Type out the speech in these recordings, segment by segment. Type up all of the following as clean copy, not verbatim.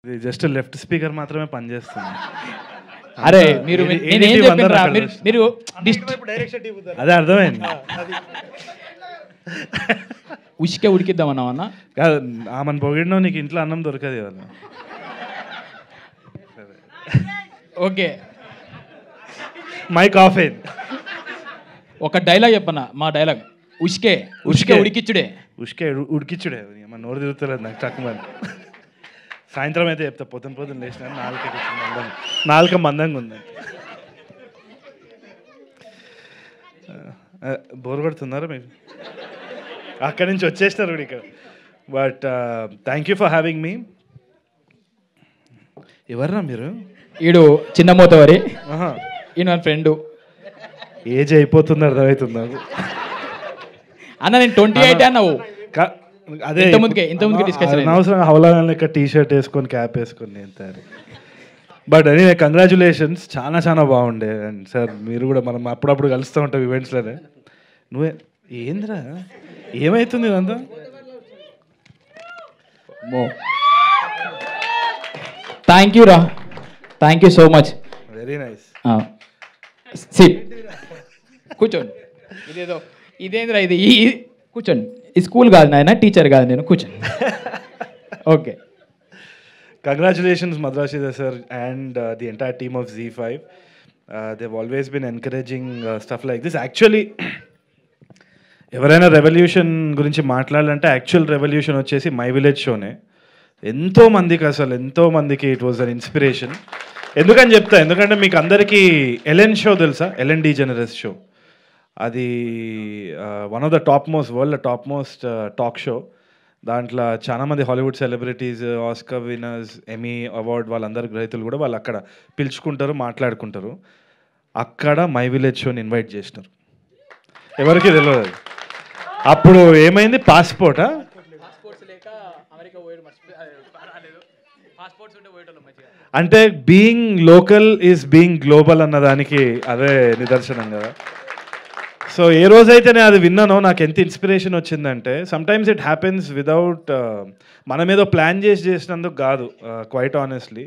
ఇది just left speaker మాత్రమే పనిచేస్తుంది. అరే మీరు నేనేం చెప్పినరా మీరు అదే అర్థమైంది. ఉసికే ఉడికిద్దామన్నావన్నా కాదు, ఆమెను పొగిడినావు, నీకు ఇంట్లో అన్నం దొరకదు ఇవాళ. ఓకే మైక్ ఆఫ్ అయింది. ఒక డైలాగ్ చెప్పన్నా, మా డైలాగ్ ఉసికే ఉసికే ఉడికిచ్చుడే. ఉసికే ఉడికిచ్చుడే. మన నోరు తిరుగుతలేదు నాకు చక్కమని. సాయంత్రం అయితే చెప్తా, పొద్దున లేచిన నాలుక మందంగా ఉంది. బోర్ కొడుతున్నారా మీరు? అక్కడి నుంచి వచ్చేసినారు కూడా ఇక్కడ. But thank you for having me. ఎవర్రా మీరు? ఈడు చిన్న మోతవరి, ఈయన ఫ్రెండు. ఏజ్ అయిపోతుంది, అర్థమవుతుంది అన్న. నేను 28 అన్నావు. అదే ఇంతకుముందుకే డిస్కషన్ అనవసరంగా హౌలాగా లెక్క టీ షర్ట్ వేసుకొని క్యాప్ వేసుకొని నేను తయారు. బట్ అదే కంగ్రాచులేషన్స్, చాలా చాలా బాగుండే. అండ్ సార్ మీరు కూడా మనం అప్పుడప్పుడు కలుస్తూ ఉంటాం ఈవెంట్స్లోనే. నువ్వే ఏంద్రా ఏమవుతుంది ఇదంతా? థ్యాంక్ యూ రా, thank you so much. Very nice. SIT, కూర్చోండి. ఇదేంద్రా ఇది? కూర్చోండి. ఈ స్కూల్ కాదు నాయన, టీచర్ కాదు నేను. కూర్చోండి. Okay. Congratulations Madrashida sir and the entire team of Z5. They've always been encouraging stuff like this. Actually ఎవరైనా రెవల్యూషన్ గురించి మాట్లాడాలంటే యాక్చువల్ రెవల్యూషన్ వచ్చేసి మై విలేజ్ షోనే. ఎంతో మందికి ఇట్ వాజ్ అన్ ఇన్స్పిరేషన్. ఎందుకని చెప్తా, ఎందుకంటే మీకు అందరికీ ఎలెన్ షో తెలుసా? Ellen DeGeneres show. అది one of the world top most talk show. దాంట్లో చాలామంది Hollywood celebrities, Oscar winners, Emmy award వాళ్ళందరి గ్రహీతలు కూడా వాళ్ళు అక్కడ పిలుచుకుంటారు, మాట్లాడుకుంటారు. అక్కడ మై విలేజ్ షోని ఇన్వైట్ చేసినారు. ఎవరికి తెలియదు. అప్పుడు ఏమైంది? పాస్పోర్టా? అంటే being local is being global అన్నదానికి అదే నిదర్శనం కదా. సో ఏ రోజైతే నేను అది విన్నానో నాకు ఎంత ఇన్స్పిరేషన్ వచ్చిందంటే, సమ్టైమ్స్ ఇట్ హ్యాపెన్స్ విదౌట్ మనం ఏదో ప్లాన్ చేసినందుకు కాదు. క్వైట్ ఆనెస్ట్లీ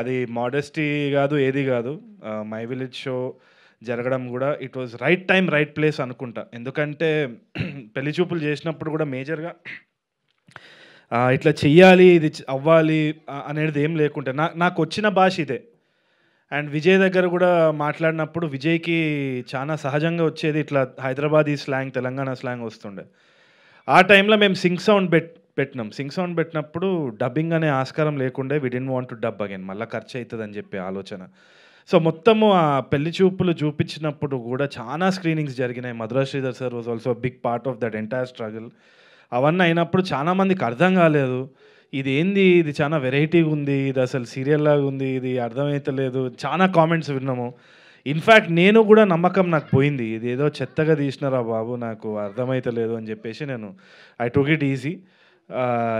అది మోడెస్టీ కాదు, ఏది కాదు. మై విలేజ్ షో జరగడం కూడా it was right time right place అనుకుంటా. ఎందుకంటే పెళ్లి చూపులు చేసినప్పుడు కూడా మేజర్గా ఇట్లా చెయ్యాలి, ఇది అవ్వాలి అనేది ఏం లేకుంటే నాకు వచ్చిన భాష ఇదే. అండ్ విజయ్ దగ్గర కూడా మాట్లాడినప్పుడు విజయ్కి చాలా సహజంగా వచ్చేది ఇట్లా హైదరాబాదీ స్లాంగ్, తెలంగాణ స్లాంగ్ వస్తుండే. ఆ టైంలో మేము సింగ్ సౌండ్ పెట్టినాం. సింగ్ సౌండ్ పెట్టినప్పుడు డబ్బింగ్ అనే ఆస్కారం లేకుండే. We didn't want to dub again, మళ్ళీ ఖర్చు అవుతుంది అని చెప్పి ఆలోచన. సో మొత్తము ఆ పెళ్లి చూపులు చూపించినప్పుడు కూడా చాలా స్క్రీనింగ్స్ జరిగినాయి. Madhura Sridhar sir was also big part of that entire struggle. అవన్నీ అయినప్పుడు చాలామందికి అర్థం కాలేదు, ఇది ఏంది, ఇది చాలా వెరైటీగా ఉంది, ఇది అసలు సీరియల్ లాగా ఉంది, ఇది అర్థమవుతలేదు. చాలా కామెంట్స్ విన్నాము. ఇన్ఫ్యాక్ట్ నేను కూడా నమ్మకం నాకు పోయింది, ఇది ఏదో చెత్తగా తీసినారా బాబు, నాకు అర్థమవుతలేదు అని చెప్పేసి నేను I took it easy.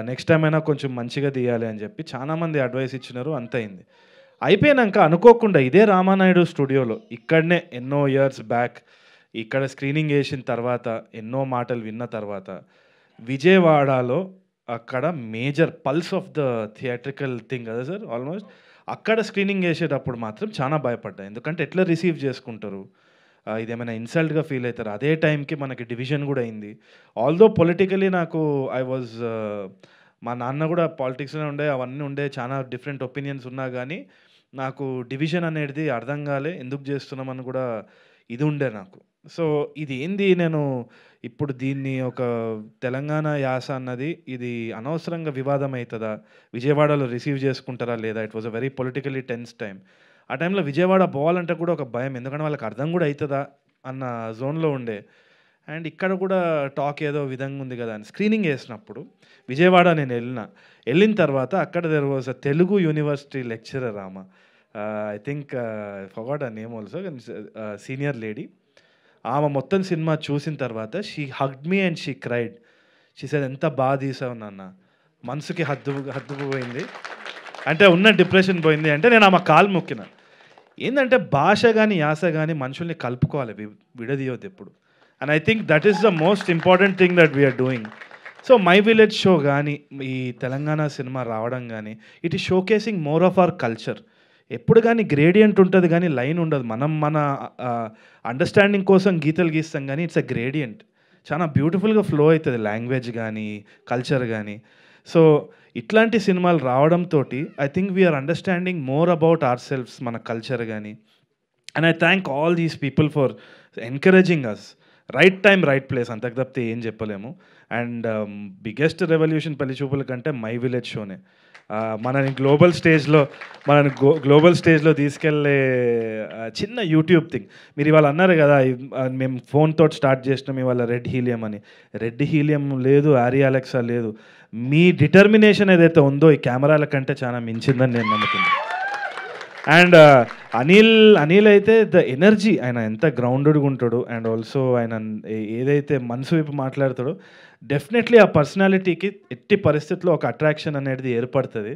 Next time అయినా కొంచెం మంచిగా తీయాలి అని చెప్పి చాలామంది అడ్వైస్ ఇచ్చినారు. అంత అయింది. అయిపోయాక అనుకోకుండా ఇదే రామానాయుడు స్టూడియోలో ఇక్కడనే ఎన్నో ఇయర్స్ బ్యాక్ ఇక్కడ స్క్రీనింగ్ వేసిన తర్వాత ఎన్నో మాటలు విన్న తర్వాత విజయవాడలో అక్కడ major pulse of the theatrical thing కదా సార్, ఆల్మోస్ట్ అక్కడ స్క్రీనింగ్ చేసేటప్పుడు మాత్రం చాలా భయపడ్డా. ఎందుకంటే ఎట్లా రిసీవ్ చేసుకుంటారు, ఇదేమైనా ఇన్సల్ట్గా ఫీల్ అవుతారు. అదే టైంకి మనకి డివిజన్ కూడా అయింది. ఆల్దో పొలిటికలీ నాకు మా నాన్న కూడా పాలిటిక్స్లో ఉండే, అవన్నీ ఉండే, చాలా డిఫరెంట్ ఒపీనియన్స్ ఉన్నా కానీ నాకు డివిజన్ అనేది అర్థం కాలే, ఎందుకు చేస్తున్నామని కూడా ఇది ఉండే నాకు. సో ఇది ఏంది, నేను ఇప్పుడు దీన్ని ఒక తెలంగాణ యాస అన్నది ఇది అనవసరంగా వివాదం అవుతుందా, విజయవాడలో రిసీవ్ చేసుకుంటారా లేదా? It was a very politically tense time. ఆ టైంలో విజయవాడ పోవాలంటే కూడా ఒక భయం, ఎందుకంటే వాళ్ళకి అర్థం కూడా అవుతుందా అన్న జోన్లో ఉండే. అండ్ ఇక్కడ కూడా టాక్ ఏదో విధంగా ఉంది కదా అని స్క్రీనింగ్ వేసినప్పుడు విజయవాడ నేను వెళ్ళిన తర్వాత అక్కడ there was a Telugu university lecturer ఆమె, ఐ థింక్ ఫర్గాట్ ఆ నేమ్ ఆల్సో, సీనియర్ లేడీ. ఆమె మొత్తం సినిమా చూసిన తర్వాత she hugged me and she cried. She said ఎంత బాగా తీసావు నాన్న, మనసుకి హద్దు పోయింది, అంటే ఉన్న డిప్రెషన్ పోయింది. అంటే నేను ఆమె కాలు మొక్కిన. ఏంటంటే భాష కానీ యాస కానీ మనుషుల్ని కలుపుకోవాలి, విడదీయొద్దు ఎప్పుడు. And I think that is the most important thing that we are doing. So my village show కానీ ఈ తెలంగాణ సినిమా రావడం కానీ it is showcasing more of our culture. ఎప్పుడు కానీ గ్రేడియంట్ ఉంటుంది కానీ లైన్ ఉండదు. మనం మన అండర్స్టాండింగ్ కోసం గీతలు గీస్తాం కానీ ఇట్స్ అ గ్రేడియంట్. చాలా బ్యూటిఫుల్గా ఫ్లో అవుతుంది లాంగ్వేజ్ కానీ కల్చర్ కానీ. సో ఇట్లాంటి సినిమాలు రావడంతో I think we are understanding more about our selves, మన కల్చర్ కానీ. And I thank all these people for encouraging us. Right time right place, అంతకు తప్పితే ఏం చెప్పలేము. అండ్ బిగ్గెస్ట్ రెవల్యూషన్ పెళ్లి చూపుల కంటే మై విలేజ్ షోనే మనని గ్లోబల్ స్టేజ్లో తీసుకెళ్ళే చిన్న యూట్యూబ్ థింగ్. మీరు ఇవాళ అన్నారు కదా మేము ఫోన్తో స్టార్ట్ చేసినాం ఇవాళ రెడ్ హీలియం అని. రెడ్ హీలియం లేదు, ఆరి అలెక్సా లేదు. మీ డిటర్మినేషన్ ఏదైతే ఉందో ఈ కెమెరాల కంటే చాలా మించిందని నేను నమ్ముతున్నాను. అండ్ అనిల్ అయితే ద ఎనర్జీ, ఆయన ఎంత గ్రౌండెడ్గా ఉంటాడు అండ్ ఆల్సో ఆయన ఏదైతే మనసు వైపు మాట్లాడతాడో డెఫినెట్లీ ఆ పర్సనాలిటీకి ఎట్టి పరిస్థితుల్లో ఒక అట్రాక్షన్ అనేది ఏర్పడుతుంది.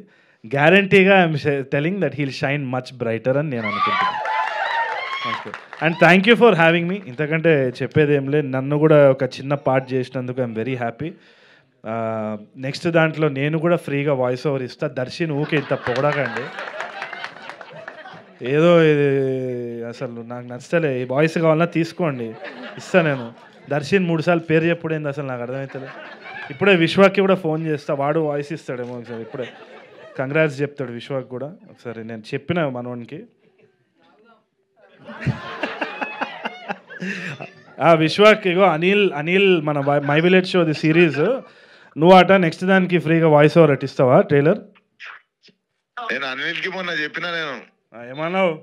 గ్యారంటీగా I'm telling that heal shine much brighter అని నేను అనుకుంటున్నాను. And thank you for having me. ఇంతకంటే చెప్పేది ఏం లేదు. నన్ను కూడా ఒక చిన్న పార్ట్ చేసినందుకు ఐఎమ్ వెరీ హ్యాపీ. నెక్స్ట్ దాంట్లో నేను కూడా ఫ్రీగా వాయిస్ ఓవర్ ఇస్తా. దర్శిని ఊకే ఇంత పొగడకండి, ఏదో ఇది అసలు నాకు నచ్చలే. ఈ వాయిస్ కావాలన్నా తీసుకోండి, ఇస్తా నేను. దర్శన్ 3 సార్లు పేరు చెప్పుడేంది అసలు నాకు అర్థమవుతుంది. ఇప్పుడే విశ్వాకి కూడా ఫోన్ చేస్తా, వాడు వాయిస్ ఇస్తాడేమో ఒకసారి. ఇప్పుడే కంగ్రాట్స్ చెప్తాడు విశ్వాకి కూడా ఒకసారి. నేను చెప్పిన మనోనికి విశ్వాకి ఇగో అనిల్ మన my village show the series నువ్వు అట నెక్స్ట్ దానికి ఫ్రీగా వాయిస్ ఓవర్ అట్టిస్తావా ట్రైలర్? నేను అనిల్కి మొన్న చెప్పినా, నేను ఏమన్నావు?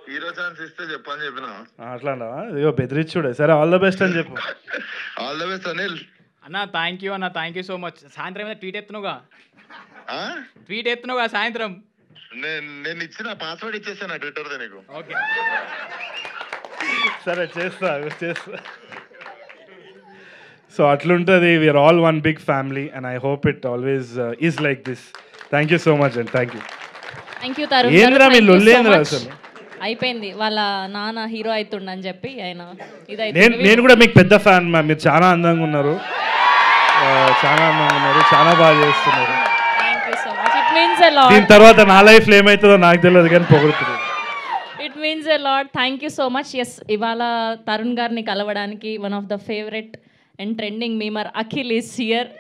హీరో ఛాన్స్ ఇస్తే చెప్పని చెప్పిన. అట్లా అయ్యో బెదిరించుడే. సరే ఆల్ ద బెస్ట్ అని చెప్పు. ఆల్ ద బెస్ట్ అనిల్ అన్న. థ్యాంక్ యూ అన్న, థ్యాంక్ యూ సో మచ్. సాయంత్రం ఏమైనా ట్వీట్ ఎత్తునుగా సాయంత్రం. నేను ఇచ్చిన పాస్వర్డ్ ఇచ్చేసాను ట్విట్టర్ నీకు. ఓకే సరే చేస్తా. సో అట్లుంటుంది. We are all one big family and I hope it always is like this. Thank you so much and thank you. Tarun. ఏంద్రా మీ లొల్లేంద్రా అసలు? అయిపోయింది, వాళ్ళ నాన్న హీరో అవుతుండని చెప్పి ఆయన నేను కూడా మీకు పెద్ద ఫ్యాన్ మ్యామ్. మీరు చాలా అందంగా ఉన్నారు, చాలా బాగా చేస్తున్నారు. దీని తర్వాత నా లైఫ్లో ఏమవుతుందో నాకు తెలియదు కానీ పొగుడుతుంది. It means a lot. Thank you so much. Yes, ఇవాళ తరుణ్ గారిని కలవడానికి one of the favourite and trending memer Akhil is here.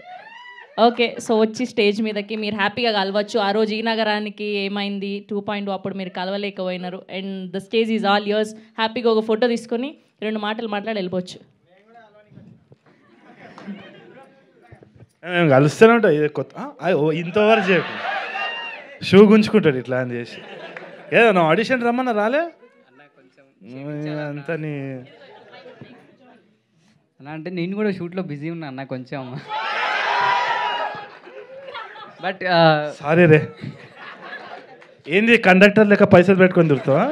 Okay, so వచ్చి స్టేజ్ మీదకి మీరు హ్యాపీగా కలవచ్చు. ఆ రోజు ఈ నగరానికి ఏమైంది 2.0 అప్పుడు మీరు కలవలేకపోయినారు. And the stage is all yours. హ్యాపీగా ఒక ఫోటో తీసుకొని 2 మాటలు మాట్లాడి వెళ్ళిపోవచ్చు. మేము కలుస్తూనే ఉంటాం. ఇది కొత్త ఇంతవరకు చెప్పు షూ గుంజుకుంటాడు ఇట్లా అని చేసి. ఏదో నా ఆడిషన్ రమ్మన్నా రాలే అంతా నీ అలా అంటే నేను కూడా షూట్లో బిజీ ఉన్నా అన్న కొంచెం. బట్ సారీ రే, ఏంది కండక్టర్ లెక్క పైసలు పెట్టుకొని తిరుగుతావా?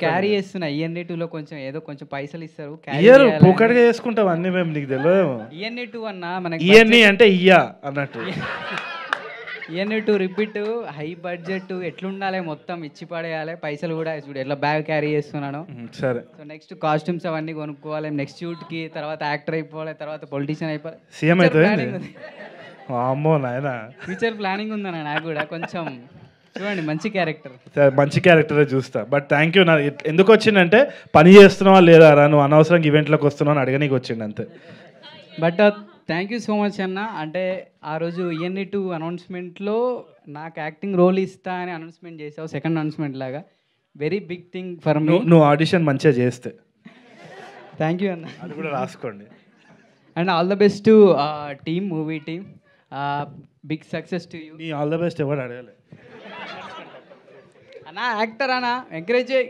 క్యారీ చేస్తున్నా. ఈఎన్ఏ 2లో కొంచెం ఏదో కొంచెం పైసలు ఇస్తారు, ఇయర్ పూకడిగా చేసుకుంటావు అన్ని. మేము నీకు తెలియదు. ఈఎన్ఏ 2 అన్న మనకి ఈఎన్ఈ అంటే ఇయ్యా అన్నట్టు. ఈఎన్ఏ 2 రిపీట్ హై బడ్జెట్ ఎట్లుండాలి, మొత్తం ఇచ్చి పడేయాలి. పైసలు కూడా చూడు ఎట్లా బ్యాగ్ క్యారీ చేస్తున్నాను. సరే, సో నెక్స్ట్ కాస్ట్యూమ్స్ అవన్నీ కొనుక్కోవాలి, నెక్స్ట్ షూట్కి, తర్వాత యాక్టర్ అయిపోవాలి, తర్వాత పొలిటీషియన్ అయిపోవాలి, సీఎం అయిపోయింది. అమ్మో నాయనా, ఫ్యూచర్ ప్లానింగ్ ఉందన్న నాకు కూడా కొంచెం. చూడండి మంచి క్యారెక్టర్, మంచి క్యారెక్టరే చూస్తా. But thank you. నా ఎందుకు వచ్చిందంటే పని చేస్తున్నావా లేదా రా, నువ్వు అనవసరంగా ఈవెంట్లోకి వస్తున్నావు అని అడగనీకి వచ్చిండు అంతే. But thank you so much అన్న. అంటే ఆ రోజు ఈఎన్ఈ 2 అనౌన్స్మెంట్లో నాకు యాక్టింగ్ రోల్ ఇస్తా అని అనౌన్స్మెంట్ చేసావు, సెకండ్ అనౌన్స్మెంట్ లాగా. Very big thing for me. నువ్వు ఆడిషన్ మంచిగా చేస్తే. థ్యాంక్ యూ అన్న, అది కూడా రాసుకోండి. And all the best to team, movie team. Big success to you. నీ ఆల్ ద బెస్ట్ ఎవరు అడగలే అన్నా, యాక్టర్ అన్నా, ఎంకరేజ్ చేయి.